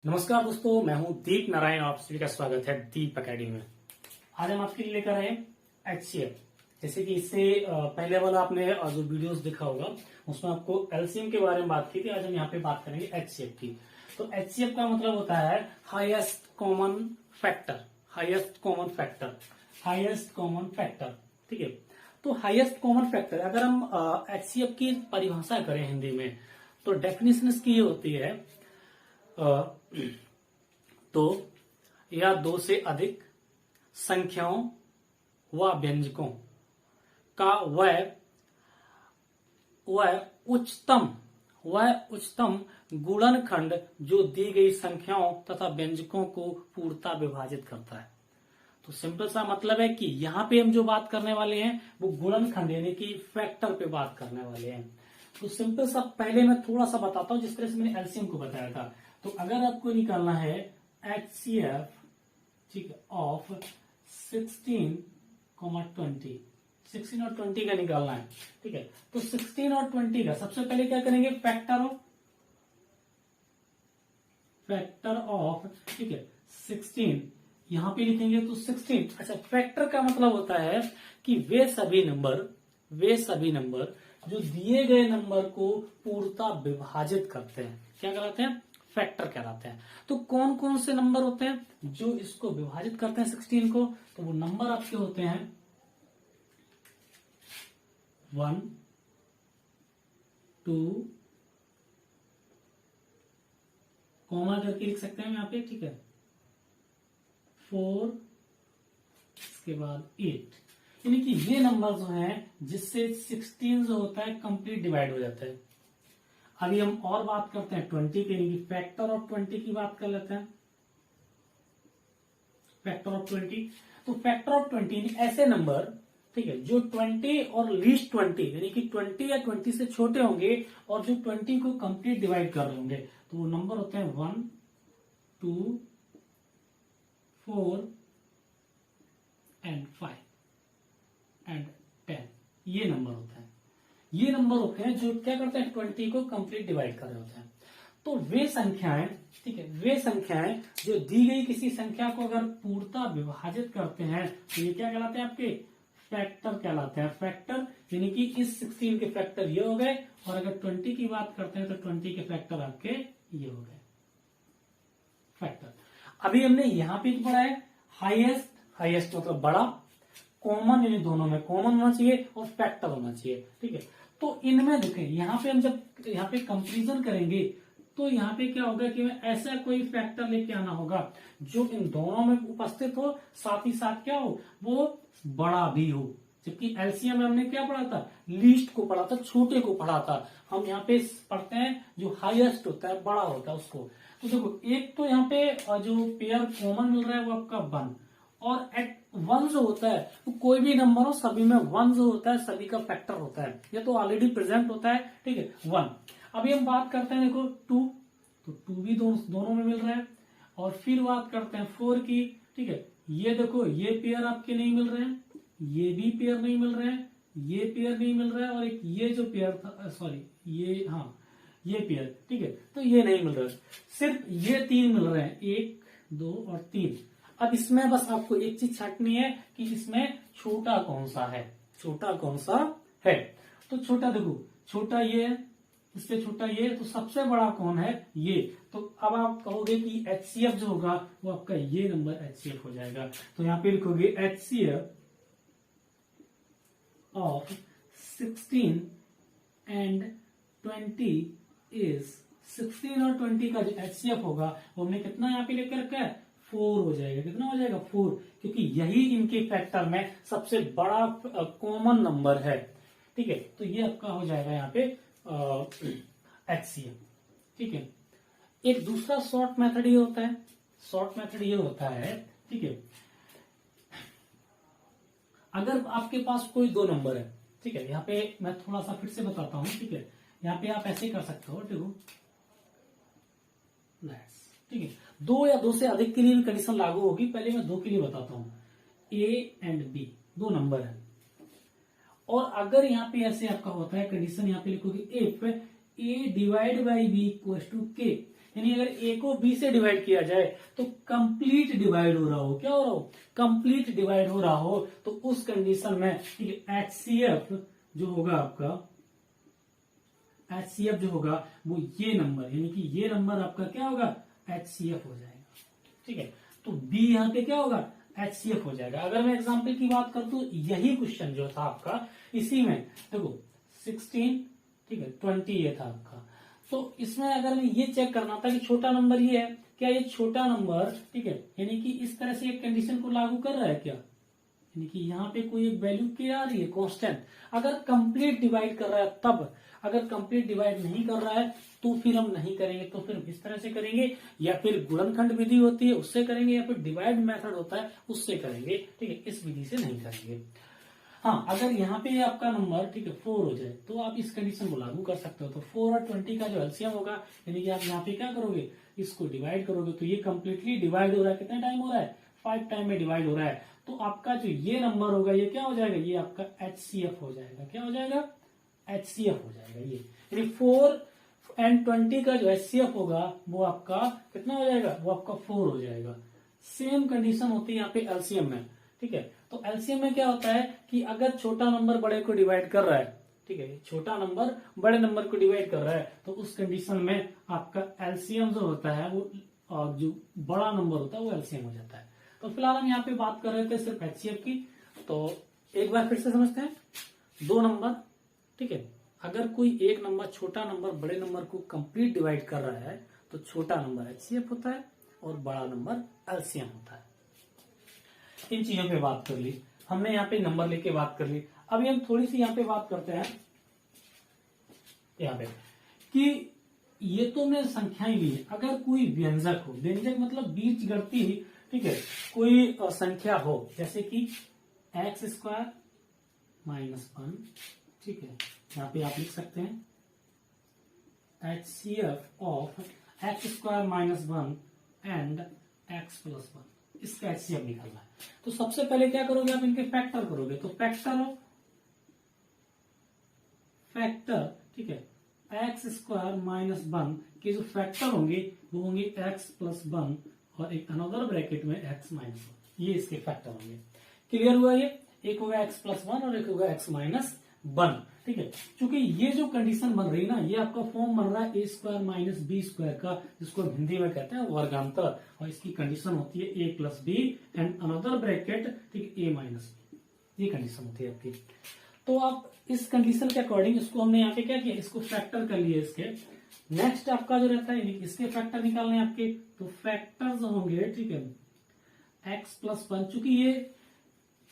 नमस्कार दोस्तों, मैं हूं दीप नारायण। आप सभी का स्वागत है दीप एकेडमी में। आज हम आपके लिए लेकर आए HCF। जैसे कि इससे पहले वाला आपने जो वीडियोस देखा होगा उसमें आपको एलसीएम के बारे में बात की थी। आज हम यहाँ पे बात करेंगे HCF की। तो HCF का मतलब होता है highest common factor. Highest common factor, highest common factor. ठीक है, तो हाईएस्ट कॉमन फैक्टर अगर हम HCF की परिभाषा करें हिंदी में तो डेफिनेशन इसकी ये होती है तो या दो से अधिक संख्याओं व व्यंजकों का वह उच्चतम गुणनखंड जो दी गई संख्याओं तथा व्यंजकों को पूर्णतः विभाजित करता है। तो सिंपल सा मतलब है कि यहाँ पे हम जो बात करने वाले हैं वो गुणनखंड यानी कि फैक्टर पे बात करने वाले हैं। तो सिंपल सा पहले मैं थोड़ा सा बताता हूं जिस तरह से मैंने एलसीएम को बताया था। तो अगर आपको निकालना है HCF, ठीक है, ऑफ 16, 20 और 20 का निकालना है। ठीक है, तो 16 और 20 का सबसे पहले क्या करेंगे, फैक्टर ऑफ, ठीक है, 16 यहां पे लिखेंगे तो 16। अच्छा, फैक्टर का मतलब होता है कि वे सभी नंबर जो दिए गए नंबर को पूर्णतः विभाजित करते हैं क्या कहलाते हैं, फैक्टर कहलाते हैं। तो कौन कौन से नंबर होते हैं जो इसको विभाजित करते हैं 16 को, तो वो नंबर आपके होते हैं 1, 2, कॉमा करके लिख सकते हैं यहाँ पे, ठीक है, 4, इसके बाद 8। यानी कि ये नंबर जो है जिससे 16 जो होता है कंप्लीट डिवाइड हो जाता है। अभी हम और बात करते हैं 20 के, यानी कि फैक्टर ऑफ 20 की बात कर लेते हैं। फैक्टर ऑफ 20, तो फैक्टर ऑफ 20 ऐसे नंबर, ठीक है, जो 20 और लीस्ट 20 यानी कि 20 या 20 से छोटे होंगे और जो 20 को कंप्लीट डिवाइड कर रहे होंगे, तो वो नंबर होते हैं 1, 2, 4 एंड 5 एंड 10। ये नंबर होता है, ये नंबर होते हैं जो क्या करते हैं 20 को कंप्लीट डिवाइड कर रहे होते हैं। तो वे संख्याएं, ठीक है, वे संख्याएं जो दी गई किसी संख्या को अगर पूर्णतः विभाजित करते हैं तो ये क्या कहलाते हैं, आपके फैक्टर कहलाते हैं। फैक्टर यानी कि इस 16 के फैक्टर ये हो गए, और अगर 20 की बात करते हैं तो 20 के फैक्टर आपके ये हो गए फैक्टर। अभी हमने यहां पे पढ़ा है हाईएस्ट मतलब बड़ा, कॉमन यानी दोनों में कॉमन होना चाहिए और फैक्टर होना चाहिए। ठीक है, तो इनमें देखें यहाँ पे हम जब यहाँ पे कंपैरिजन करेंगे तो यहाँ पे क्या होगा कि हमें ऐसा कोई फैक्टर लेके आना होगा जो इन दोनों में उपस्थित हो, साथ ही साथ क्या हो, वो बड़ा भी हो। जबकि एलसीएम में हमने क्या पढ़ा था, लीस्ट को पढ़ा था, छोटे को पढ़ा था। हम यहाँ पे पढ़ते हैं जो हाईएस्ट होता है, बड़ा होता है उसको। तो देखो, एक तो यहाँ पे जो पेयर कॉमन मिल रहा है वो आपका 1, और एट 1 जो होता है तो कोई भी नंबर हो सभी में 1 जो होता है सभी का फैक्टर होता है, ये तो ऑलरेडी प्रेजेंट होता है। ठीक है, 1। अभी हम बात करते हैं देखो 2, तो 2 भी दोनों में मिल रहा है। और फिर बात करते हैं 4 की। ठीक है, ये देखो, ये पेयर आपके नहीं मिल रहे हैं, ये भी पेयर नहीं मिल रहे हैं, ये पेयर नहीं मिल रहा है, और एक ये जो पेयर था, सॉरी ये, हाँ ये पेयर, ठीक है, तो ये नहीं मिल रहा है। सिर्फ ये 3 मिल रहे हैं, 1, 2 और 3। अब इसमें बस आपको एक चीज छांटनी है कि इसमें छोटा कौन सा है, छोटा कौन सा है। तो छोटा देखो, छोटा ये है, इससे छोटा ये, तो सबसे बड़ा कौन है, ये। तो अब आप कहोगे कि HCF जो होगा वो आपका ये नंबर HCF हो जाएगा। तो यहां पे लिखोगे HCF ऑफ 16 एंड 20 इज 16 और 20 का जो HCF होगा वो हमने कितना यहाँ पे लेकर रखा है, 4 हो जाएगा। कितना हो जाएगा, 4, क्योंकि यही इनके फैक्टर में सबसे बड़ा कॉमन नंबर है। ठीक है, तो ये आपका हो जाएगा यहाँ पे HCF। ठीक है, एक दूसरा शॉर्ट मेथड ये होता है, शॉर्ट मेथड ये होता है, ठीक है, अगर आपके पास कोई 2 नंबर है, ठीक है, यहाँ पे मैं थोड़ा सा फिर से बताता हूं। ठीक है, यहाँ पे आप ऐसे कर सकते हो, ठीक है, 2 या 2 से अधिक के लिए भी कंडीशन लागू होगी। पहले मैं 2 के लिए बताता हूं। A एंड B 2 नंबर है, और अगर यहाँ पे ऐसे आपका होता है कंडीशन, यहाँ पे लिखोगे if A divide by B equal to K, यानी अगर ए को बी से डिवाइड किया जाए तो कंप्लीट डिवाइड हो रहा हो, क्या हो रहा हो, कंप्लीट डिवाइड हो रहा हो, तो उस कंडीशन में ठीक है HCF जो होगा आपका, HCF जो होगा वो ये नंबर, यानी कि ये नंबर आपका क्या होगा, HCF हो जाएगा। ठीक है, तो बी यहाँ पे क्या होगा, HCF हो जाएगा। अगर मैं एग्जांपल की बात करूं तो यही क्वेश्चन जो था आपका, इसी में देखो 16 ठीक है 20 ये था आपका। तो इसमें अगर मैं ये चेक करना था कि छोटा नंबर ये है, क्या ये छोटा नंबर ठीक है, यानी कि इस तरह से एक कंडीशन को लागू कर रहा है क्या, यानी कि यहाँ पे कोई एक वैल्यू क्या आ रही है, कांस्टेंट। अगर कंप्लीट डिवाइड कर रहा है तब, अगर कंप्लीट डिवाइड नहीं कर रहा है तो फिर हम नहीं करेंगे, तो फिर इस तरह से करेंगे, या फिर गुणनखंड विधि होती है उससे करेंगे, या फिर डिवाइड मेथड होता है उससे करेंगे। ठीक है, इस विधि से नहीं करेंगे। हाँ, अगर यहाँ पे आपका नंबर ठीक है 4 हो जाए तो आप इस कंडीशन को लागू कर सकते हो। तो 4 और 20 का जो एलसीएम होगा, यानी कि आप यहाँ पे क्या करोगे, इसको डिवाइड करोगे, तो ये कंप्लीटली डिवाइड हो रहा है, कितने टाइम हो रहा है, 5 टाइम में डिवाइड हो रहा है। तो आपका जो ये नंबर होगा ये क्या हो जाएगा, ये आपका HCF हो जाएगा। क्या हो जाएगा, HCF हो जाएगा ये, यानी 4 एंड 20 का जो HCF होगा वो आपका कितना हो जाएगा, वो आपका 4 हो जाएगा। सेम कंडीशन होती है यहाँ पे एलसीएम में। ठीक है, तो एलसीएम में क्या होता है कि अगर छोटा नंबर बड़े को डिवाइड कर रहा है, ठीक है, छोटा नंबर बड़े नंबर को डिवाइड कर रहा है, तो उस कंडीशन में आपका एलसीएम जो होता है वो, और जो बड़ा नंबर होता है वो एलसीएम हो जाता है। तो फिलहाल हम यहाँ पे बात कर रहे थे सिर्फ HCF की। तो एक बार फिर से समझते हैं, दो नंबर ठीक है, अगर कोई एक नंबर छोटा नंबर बड़े नंबर को कंप्लीट डिवाइड कर रहा है तो छोटा नंबर HCF होता है और बड़ा नंबर एलसीएम होता है। इन चीजों पे बात कर ली हमने, यहाँ पे नंबर लेके बात कर ली। अभी हम थोड़ी सी यहाँ पे बात करते हैं यहाँ पे कि ये तो मैं संख्याएं ली है, अगर कोई व्यंजक हो, व्यंजक मतलब बीच गणती ठीक है, कोई संख्या हो, जैसे कि x² -1 ठीक है, यहाँ पे आप लिख सकते हैं HCF of x² -1 and x + 1, इसका HCF निकालना है। तो सबसे पहले क्या करोगे, आप इनके फैक्टर करोगे। तो फैक्टर ठीक है, x² -1 के जो फैक्टर होंगे वो होंगे x + 1 और एक अनदर ब्रैकेट में x - 1, ये इसके फैक्टर होंगे। क्लियर हुआ, ये एक होगा x + 1 और एक होगा x - 1। ठीक है, क्योंकि ये जो कंडीशन बन रही है ना, ये आपका फॉर्म बन रहा है a² - b² का, जिसको हिंदी में कहते हैं वर्गांतर, और इसकी कंडीशन होती है a + b and another bracket ठीक है a - b, ये कंडीशन होती है आपकी। तो आप इस कंडीशन के अकॉर्डिंग इसको हमने यहाँ पे क्या किया, इसको फैक्टर कर लिए इसके। नेक्स्ट आपका जो रहता है इसके फैक्टर निकालने हैं आपके, तो फैक्टर्स होंगे ठीक है x + 1, चूंकि ये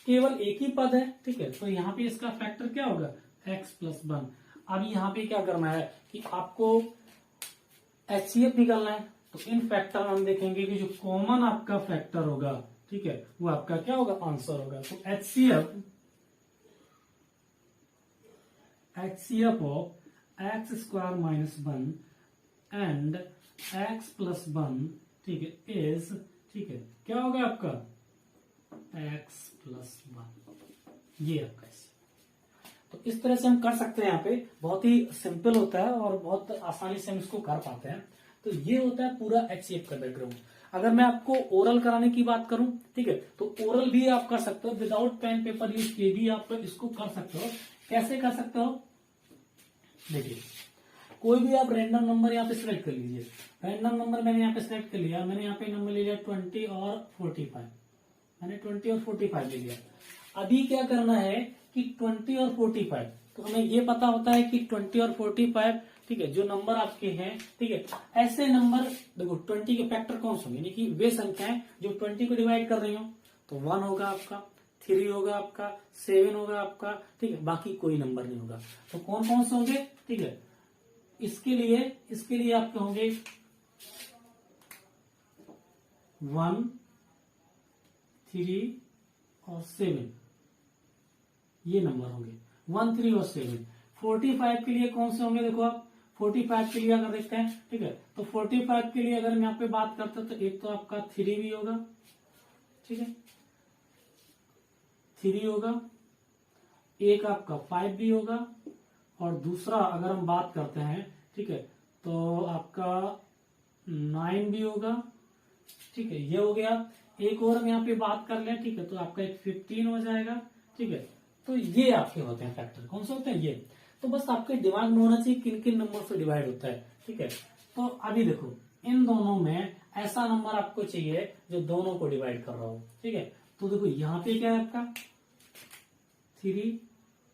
केवल एक ही पद है ठीक है, तो यहाँ पे इसका फैक्टर क्या होगा x + 1। अब यहाँ पे क्या करना है कि आपको HCF निकालना है। तो इन फैक्टर में हम देखेंगे कि जो कॉमन आपका फैक्टर होगा ठीक है, वो आपका क्या होगा, आंसर होगा। तो HCF of x² - 1 and x + 1 ठीक है इज ठीक है, क्या होगा आपका x + 1, ये आपका। तो इस तरह से हम कर सकते हैं, यहाँ पे बहुत ही सिंपल होता है और बहुत आसानी से हम इसको कर पाते हैं। तो ये होता है पूरा HCF का बैकग्राउंड। अगर मैं आपको ओरल कराने की बात करूं ठीक है, तो ओरल भी आप कर सकते हो, विदाउट पेन पेपर यूज किए भी आप इसको कर सकते हो। कैसे कर सकते हो, देखिए कोई भी आप रैंडम नंबर यहाँ पे सिलेक्ट कर लीजिए। रैंडम नंबर मैंने यहाँ पे सिलेक्ट कर लिया, मैंने यहाँ पे नंबर ले लिया 20 और 45, मैंने 20 और 45 ले लिया। अभी क्या करना है कि 20 और 45, तो हमें ये पता होता है कि 20 और 45 ठीक है, जो नंबर आपके हैं ठीक है, ऐसे नंबर देखो 20 के फैक्टर कौन से होंगे, यानी कि वे संख्याएं जो 20 को डिवाइड कर रही हो। तो 1 होगा आपका, 3 होगा आपका, 7 होगा आपका ठीक है, बाकी कोई नंबर नहीं होगा। तो कौन कौन से होंगे ठीक है, इसके लिए आपके होंगे 1, 3 और 7, ये नंबर होंगे 1, 3 और 7। 45 के लिए कौन से होंगे, देखो आप 45 के लिए अगर देखते हैं ठीक है, तो 45 के लिए अगर मैं यहाँ पे बात करता हूं तो एक तो आपका 3 भी होगा ठीक है, 3 होगा, एक आपका 5 भी होगा, और दूसरा अगर हम बात करते हैं ठीक है, तो आपका 9 भी होगा, ठीक है, ये हो गया। एक और हम यहाँ पे बात कर लें, ठीक है, तो आपका एक 15 हो जाएगा, ठीक है। तो ये आपके होते हैं फैक्टर, कौन से होते हैं ये। तो बस आपके दिमाग में होना चाहिए किन किन नंबर से डिवाइड होता है, ठीक है। तो अभी देखो इन दोनों में ऐसा नंबर आपको चाहिए जो दोनों को डिवाइड कर रहा हो, ठीक है। तो देखो यहाँ पे क्या है आपका 3,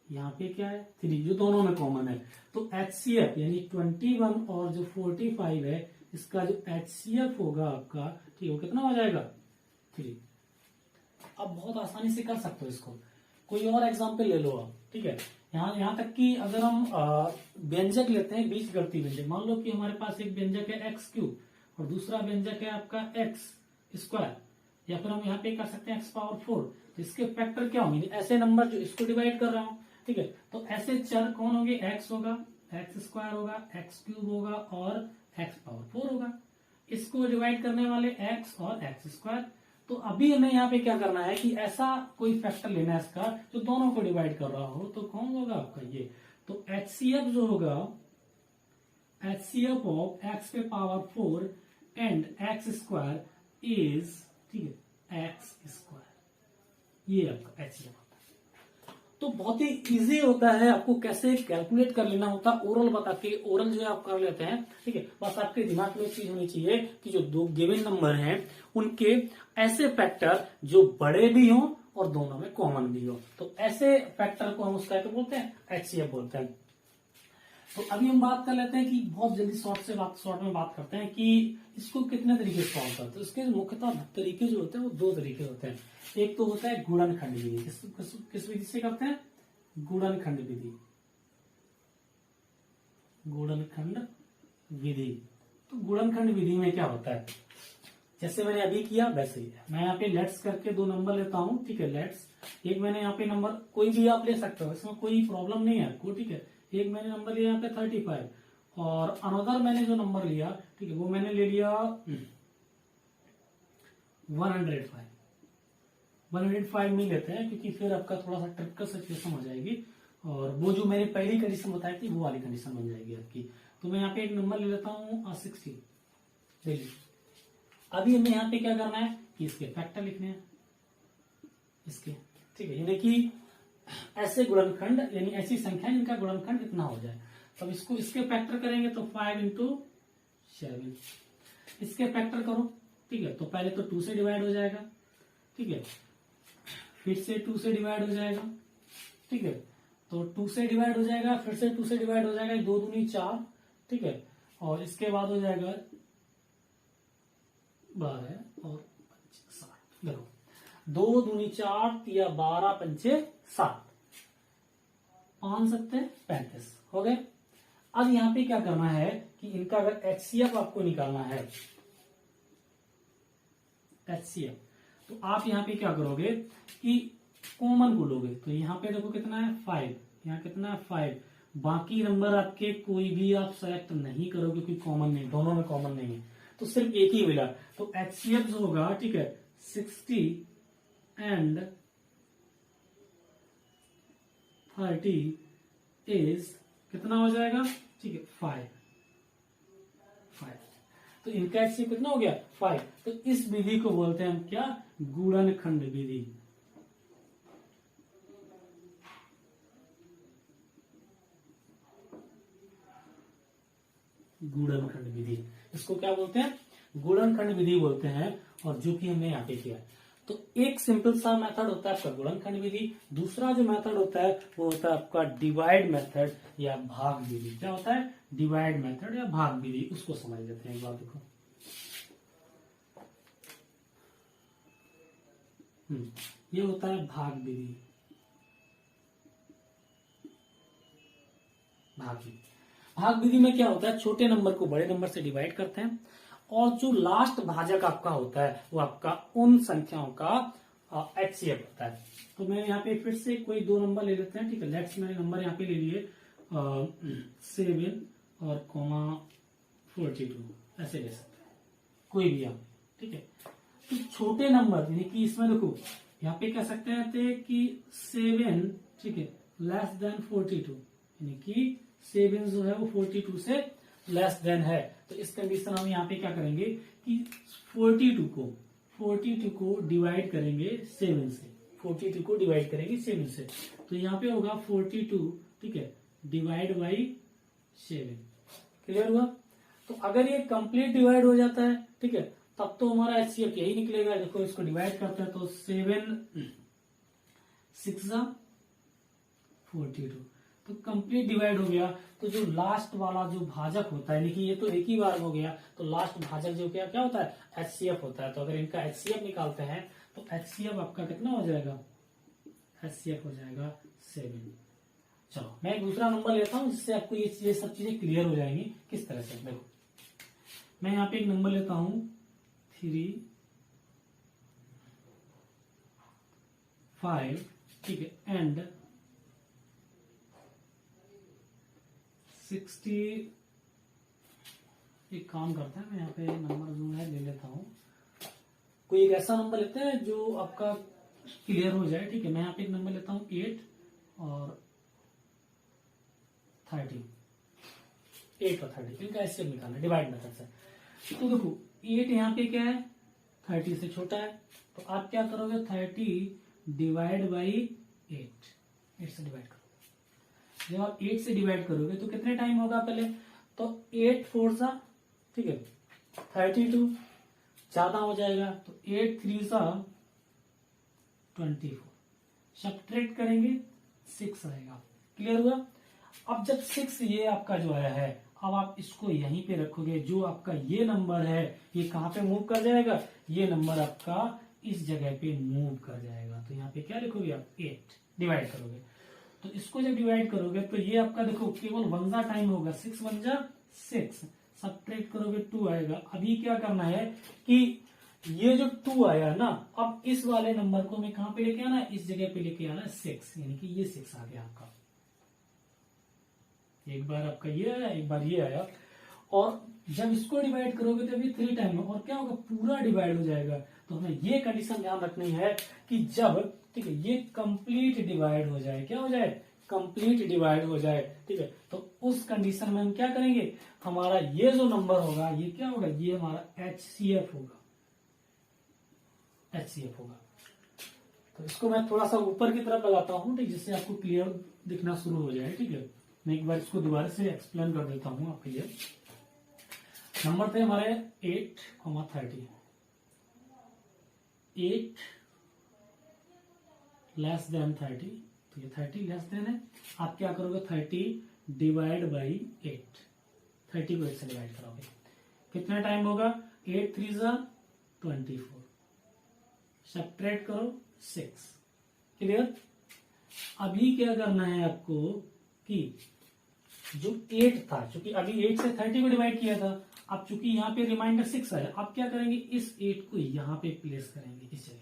यहाँ पे क्या है 3, जो दोनों में कॉमन है। तो HCF यानी 21 और जो 45 है, इसका जो HCF होगा आपका, ठीक है, वो कितना हो जाएगा 3। अब बहुत आसानी से कर सकते हो इसको, कोई और एग्जाम्पल ले लो आप, ठीक है। यहाँ तक कि अगर हम व्यंजक लेते हैं, बीज गणितीय व्यंजक, मान लो कि हमारे पास एक व्यंजक है x³ और दूसरा व्यंजक है आपका x², या फिर हम यहाँ पे कर सकते हैं x⁴। तो इसके फैक्टर क्या होंगे, ऐसे नंबर जो इसको डिवाइड कर रहा हूं, ठीक है। तो ऐसे चर कौन होंगे, x होगा, x² होगा, x³ होगा और x⁴ होगा। इसको डिवाइड करने वाले x और x²। तो अभी हमें यहाँ पे क्या करना है कि ऐसा कोई फैक्टर लेना है इसका जो दोनों को डिवाइड कर रहा हो। तो कौन होगा आपका ये, तो HCF जो होगा, HCF of x⁴ and x² is, ठीक है, x²। ये आपका HCF होता है। तो बहुत ही इजी होता है, आपको कैसे कैलकुलेट कर लेना होता है ओरल बता के, ओरल जो है आप कर लेते हैं, ठीक है। बस आपके दिमाग में एक चीज होनी चाहिए कि जो दो गिवन नंबर हैं उनके ऐसे फैक्टर जो बड़े भी हों और दोनों में कॉमन भी हो। तो ऐसे फैक्टर को हम उसका क्या बोलते हैं, HCF बोलते हैं। तो अभी हम बात कर लेते हैं कि बहुत जल्दी शॉर्ट में बात करते हैं कि इसको कितने तरीके से सॉल्व करते हैं। तो इसके मुख्यतः तरीके जो होते हैं वो 2 तरीके होते हैं। एक तो होता है गुणनखंड विधि। किस विधि से करते हैं, गुणनखंड विधि। गुणनखंड विधि, तो गुणनखंड विधि में क्या होता है, जैसे मैंने अभी किया वैसे ही है। मैं यहाँ पे लेट्स करके 2 नंबर लेता हूँ, ठीक है। लेट्स, एक मैंने यहाँ पे नंबर कोई भी आप ले सकते हो, इसमें कोई प्रॉब्लम नहीं है आपको, ठीक है। एक मैंने नंबर लिया यहाँ पे 35 और अनदर मैंने जो नंबर लिया, ठीक है, वो मैंने ले लिया 105। 105 नहीं लेते हैं क्योंकि फिर आपका थोड़ा सा ट्रिपिकल सिचुएशन हो जाएगी और वो जो मैंने पहली कंडीशन बताई थी वो वाली कंडीशन बन जाएगी आपकी। तो मैं यहाँ पे एक नंबर ले लेता हूँ 60। देखिए अभी हमें यहाँ पे क्या करना है कि इसके फैक्टर लिखने हैं इसके, ठीक है, यानी कि ऐसे गुणनखंड यानी ऐसी संख्या जिनका गुणनखंड इतना हो जाए। तब इसको इसके फैक्टर करेंगे तो 5 × 7, इसके फैक्टर करो, ठीक है। तो पहले तो 2 से डिवाइड हो जाएगा, ठीक है, फिर से 2 से डिवाइड हो जाएगा, ठीक है। तो 2 से डिवाइड हो जाएगा, फिर से 2 से डिवाइड हो जाएगा, 2 दूनी 4, ठीक है। और इसके बाद हो जाएगा 12 और 7। देखो 2 दूनी 4 या 12 पंचे 7, 5 7 35 हो गए। अब यहां पे क्या करना है कि इनका अगर HCF आपको निकालना है, HCF, तो आप यहां पे क्या करोगे कि कॉमन को लोगे। तो यहां पे देखो कितना है 5, यहाँ कितना है 5। बाकी नंबर आपके कोई भी आप सेलेक्ट नहीं करोगे क्योंकि कॉमन नहीं, दोनों में कॉमन नहीं है, तो सिर्फ एक ही मिला। तो HCF जो होगा, ठीक है, 60 एंड 30 इज कितना हो जाएगा, ठीक है, 5। तो इनका HCF कितना हो गया 5। तो इस विधि को बोलते हैं हम क्या, गुणनखंड विधि। गुणनखंड विधि, इसको क्या बोलते हैं, गुणनखंड विधि बोलते हैं। और जो कि हमने यहाँ पे किया, तो एक सिंपल सा मेथड होता है आपका गुणनखंड विधि, दूसरा जो मेथड होता है वो होता है आपका डिवाइड मेथड या भाग विधि। क्या होता है, डिवाइड मेथड या भाग विधि, उसको समझ लेते हैं एक बार। देखो ये होता है भाग विधि। भाग विधि में क्या होता है, छोटे नंबर को बड़े नंबर से डिवाइड करते हैं और जो लास्ट भाजक आपका होता है वो आपका उन संख्याओं का HCF होता है। तो मैं यहाँ पे फिर से कोई 2 नंबर ले लेते हैं, ठीक है। लेट्स मैंने नंबर यहाँ पे ले लिए 7 और 42, ऐसे ले सकते हैं कोई भी आप, ठीक है। तो छोटे नंबर यानी कि इसमें देखो यहाँ पे कह सकते हैं कि 7, ठीक है, लेस देन 42, यानी कि 7 जो है वो 42 से लेस देन है, तो इस कंडीशन हम यहाँ पे क्या करेंगे कि 42 को डिवाइड करेंगे 7 से, 42 को डिवाइड करेंगे 7 से, तो यहाँ पे होगा 42, ठीक है, डिवाइड बाई 7। क्लियर हुआ? तो अगर ये कंप्लीट डिवाइड हो जाता है, ठीक है, तब तो हमारा HCF यही निकलेगा। देखो इसको डिवाइड करते हैं तो 7 6 42, तो कंप्लीट डिवाइड हो गया। तो जो लास्ट वाला जो भाजक होता है, यानी कि ये तो एक ही बार हो गया, तो लास्ट भाजक जो क्या होता है, HCF होता है। तो अगर इनका HCF निकालते हैं तो HCF आपका कितना हो जाएगा, HCF हो जाएगा 7। चलो मैं एक दूसरा नंबर लेता हूं जिससे आपको ये सब चीजें क्लियर हो जाएंगी किस तरह से। देखो मैं यहाँ पे एक नंबर लेता हूं 3 5, ठीक है, एंड 60। एक काम करते हैं, मैं यहाँ पे नंबर जो है ले लेता हूं, कोई एक ऐसा नंबर लेते हैं जो आपका क्लियर हो जाए, ठीक है। मैं यहाँ पे एक नंबर लेता हूं 8 और 30, 8 और 30, इनका ऐसे निकालना डिवाइड मेथड से। तो देखो 8 यहाँ पे क्या है, 30 से छोटा है, तो आप क्या करोगे 30 डिवाइड बाई 8 से डिवाइड करोगे। जब आप 8 से डिवाइड करोगे तो कितने टाइम होगा पहले, तो 8 4 सा, ठीक है, 32 ज्यादा हो जाएगा, तो 8 3 सा 24, सब्ट्रैक्ट करेंगे 6 आएगा। क्लियर हुआ? अब जब 6 ये आपका जो आया है, अब आप इसको यहीं पे रखोगे, जो आपका ये नंबर है ये कहां पे मूव कर जाएगा, ये नंबर आपका इस जगह पे मूव कर जाएगा। तो यहाँ पे क्या लिखोगे आप, 8 डिवाइड करोगे, तो इसको जब डिवाइड करोगे तो ये आपका देखो केवल 1 जा टाइम होगा, 6 1 जा 6, सब्ट्रैक्ट करोगे 2 आएगा। अभी क्या करना है कि ये जो 2 आया ना, अब इस वाले नंबर को मैं कहां पे लेके आना, इस जगह पे लेके आना 6, यानी कि ये 6 आ गया आपका। एक बार आपका ये आया, एक बार ये आया, और जब इसको डिवाइड करोगे तो अभी 3 टाइम है, और क्या होगा, पूरा डिवाइड हो जाएगा। तो हमें ये कंडीशन ध्यान रखनी है कि जब, ठीक है, ये कंप्लीट डिवाइड हो जाए, क्या हो जाए, कंप्लीट डिवाइड हो जाए, ठीक है, तो उस कंडीशन में हम क्या करेंगे, हमारा ये जो नंबर होगा ये क्या होगा, ये हमारा HCF होगा, HCF होगा। तो इसको मैं थोड़ा सा ऊपर की तरफ लगाता हूं, ठीक, जिससे आपको क्लियर दिखना शुरू हो जाए। ठीक है, मैं एक बार इसको दोबारा से एक्सप्लेन कर देता हूं आपके लिए। नंबर थे हमारे 8,30, 8 लेस देन 30, तो ये 30 लेस देन है। आप क्या करोगे, 30 डिवाइड बाई 8, 30 को 8 से डिवाइड करोगे, कितना टाइम होगा, 8 3 जा 24, सब्ट्रैक्ट करो 6। क्लियर? अभी क्या करना है आपको कि जो 8 था, चूंकि अभी 8 से 30 को डिवाइड किया था, अब चूंकि यहाँ पे रिमाइंडर 6 आया, अब क्या करेंगे, इस 8 को यहाँ पे प्लेस करेंगे, इस जगह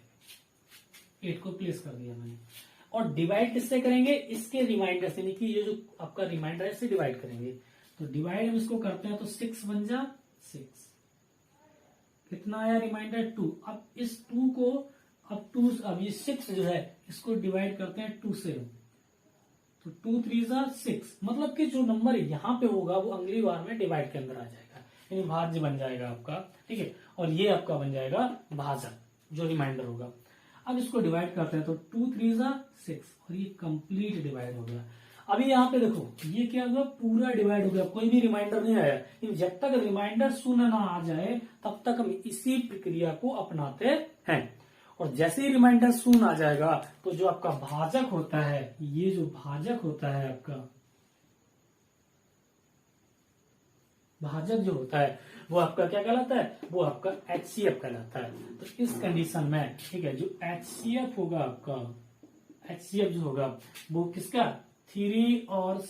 पे 8 को प्लेस कर दिया मैंने, और डिवाइड किससे करेंगे, इसके रिमाइंडर से, यानी कि ये जो आपका रिमाइंडर है इससे डिवाइड करेंगे। तो डिवाइड हम इसको करते हैं तो 6 1 जा 6, कितना आया रिमाइंडर 2। अब इस 2 को अब ये 6 जो है इसको डिवाइड करते हैं 2 से, तो 2 3 जा 6, मतलब कि जो नंबर यहाँ पे होगा वो अगली बार में डिवाइड के अंदर आ जाएगा, यानी भाज्य बन जाएगा आपका। ठीक है, और ये आपका बन जाएगा भाजक, जो रिमाइंडर होगा। अब इसको डिवाइड करते हैं तो 2 3 जा 6, और ये कंप्लीट डिवाइड हो गया। अभी यहाँ पे देखो ये क्या हुआ, पूरा डिवाइड हो गया, कोई भी रिमाइंडर नहीं आया। लेकिन जब तक रिमाइंडर शून्य ना आ जाए तब तक हम इसी प्रक्रिया को अपनाते हैं, और जैसे ही रिमाइंडर शून्य आ जाएगा तो जो आपका भाजक होता है, ये जो भाजक होता है आपका, भाजक जो होता है वो आपका क्या कहलाता है, वो आपका HCF कहलाता है। तो इस कंडीशन में, ठीक है, जो HCF होगा आपका, HCF जो होगा वो किसका, 3 और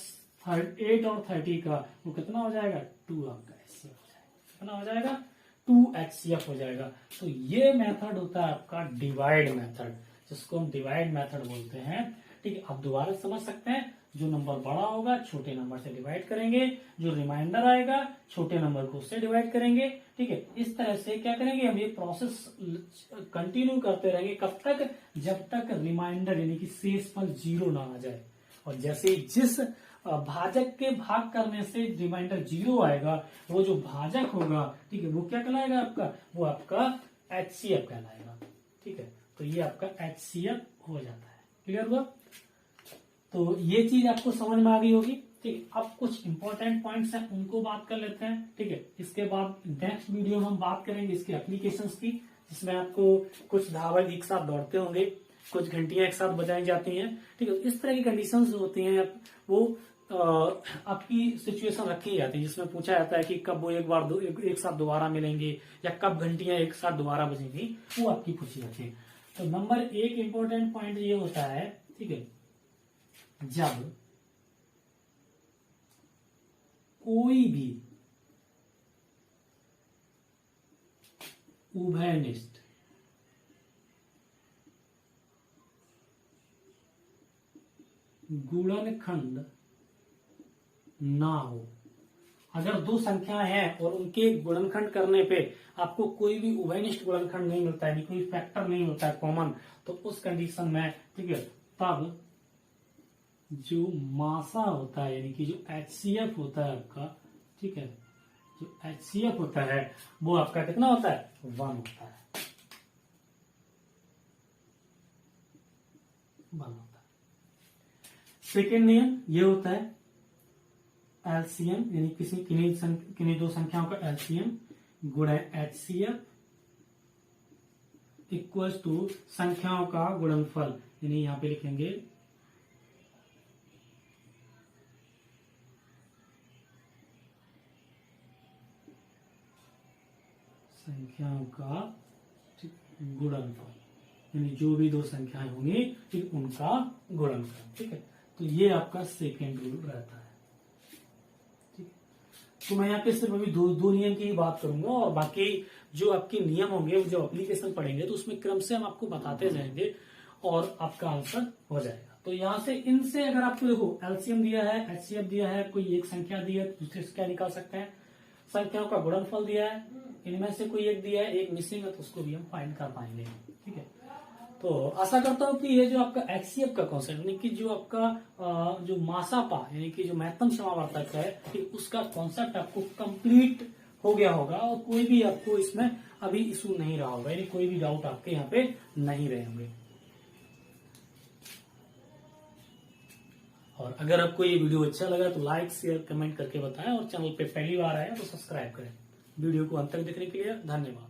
8 और 30 का, वो कितना हो जाएगा, 2 आपका HCF हो जाएगा, कितना हो जाएगा, 2 HCF हो जाएगा। तो ये मेथड होता है आपका डिवाइड मेथड, जिसको हम डिवाइड मेथड बोलते हैं। ठीक है, आप दोबारा समझ सकते हैं, जो नंबर बड़ा होगा छोटे नंबर से डिवाइड करेंगे, जो रिमाइंडर आएगा छोटे नंबर को उससे डिवाइड करेंगे। ठीक है, इस तरह से क्या करेंगे हम, ये प्रोसेस कंटिन्यू करते रहेंगे, कब तक, जब तक रिमाइंडर यानी कि शेषफल 0 ना आ जाए। और जैसे ही जिस भाजक के भाग करने से रिमाइंडर 0 आएगा, वो जो भाजक होगा, ठीक है, वो क्या कहलाएगा आपका, वो आपका HCF कहलाएगा। ठीक है, तो ये आपका HCF हो जाता है। क्लियर हुआ? तो ये चीज आपको समझ में आ गई होगी। ठीक है, अब कुछ इंपॉर्टेंट पॉइंट्स हैं, उनको बात कर लेते हैं। ठीक है, इसके बाद नेक्स्ट वीडियो में हम बात करेंगे इसके एप्लीकेशंस की, जिसमें आपको कुछ धावक एक साथ दौड़ते होंगे, कुछ घंटियां एक साथ बजाई जाती हैं। ठीक है, इस तरह की कंडीशंस जो होती हैं वो आपकी सिचुएशन रखी जाती है, जिसमें पूछा जाता है कि कब वो एक साथ दोबारा मिलेंगे या कब घंटियां एक साथ दोबारा बजेंगी, वो आपकी पूछी जाती है। तो नंबर 1 इंपॉर्टेंट पॉइंट ये होता है, ठीक है, जब कोई भी उभयनिष्ठ गुणनखंड ना हो। अगर दो संख्याएं हैं और उनके गुणनखंड करने पे आपको कोई भी उभयनिष्ठ गुणनखंड नहीं मिलता है, कोई फैक्टर नहीं होता है कॉमन, तो उस कंडीशन में, ठीक है, तब जो मासा होता है, यानी कि जो HCF होता है आपका, ठीक है, जो HCF होता है वो आपका कितना होता है, 1 होता है, 1 होता है। सेकेंड नियम ये होता है LCM, यानी किन्हीं दो संख्याओं का LCM गुणा HCF इक्वल्स टू संख्याओं का गुणनफल, यानी यहां पे लिखेंगे संख्याओं का गुणनफल, यानी जो भी दो संख्याएं होंगी, ठीक, उनका गुणनफल। ठीक है, तो ये आपका सेकेंड रूल रहता है। ठीक है, तो मैं यहाँ पे सिर्फ अभी दो नियम की ही बात करूंगा, और बाकी जो आपके नियम होंगे, जो एप्लीकेशन पढ़ेंगे, तो उसमें क्रम से हम आपको बताते जाएंगे और आपका आंसर हो जाएगा। तो यहाँ से इनसे अगर आपको देखो LCM दिया है, HCF दिया है, कोई एक संख्या दी है, दूसरे से क्या निकाल सकते हैं, संख्याओं का गुणनफल दिया है, इनमें से कोई एक दिया है, एक मिसिंग है, तो उसको भी हम फाइंड कर पाएंगे। ठीक है, तो आशा करता हूं कि ये जो आपका HCF का कॉन्सेप्ट, यानी कि जो आपका जो मासापा, यानी कि जो महत्तम समावर्तक है, कि उसका कॉन्सेप्ट आपको कंप्लीट हो गया होगा, और कोई भी आपको इसमें अभी इशू नहीं रहा होगा, यानी कोई भी डाउट आपके यहाँ पे नहीं रहे होंगे। और अगर आपको ये वीडियो अच्छा लगा तो लाइक, शेयर, कमेंट करके बताएं, और चैनल पे पहली बार आए तो सब्सक्राइब करें। वीडियो को अंत तक देखने के लिए धन्यवाद।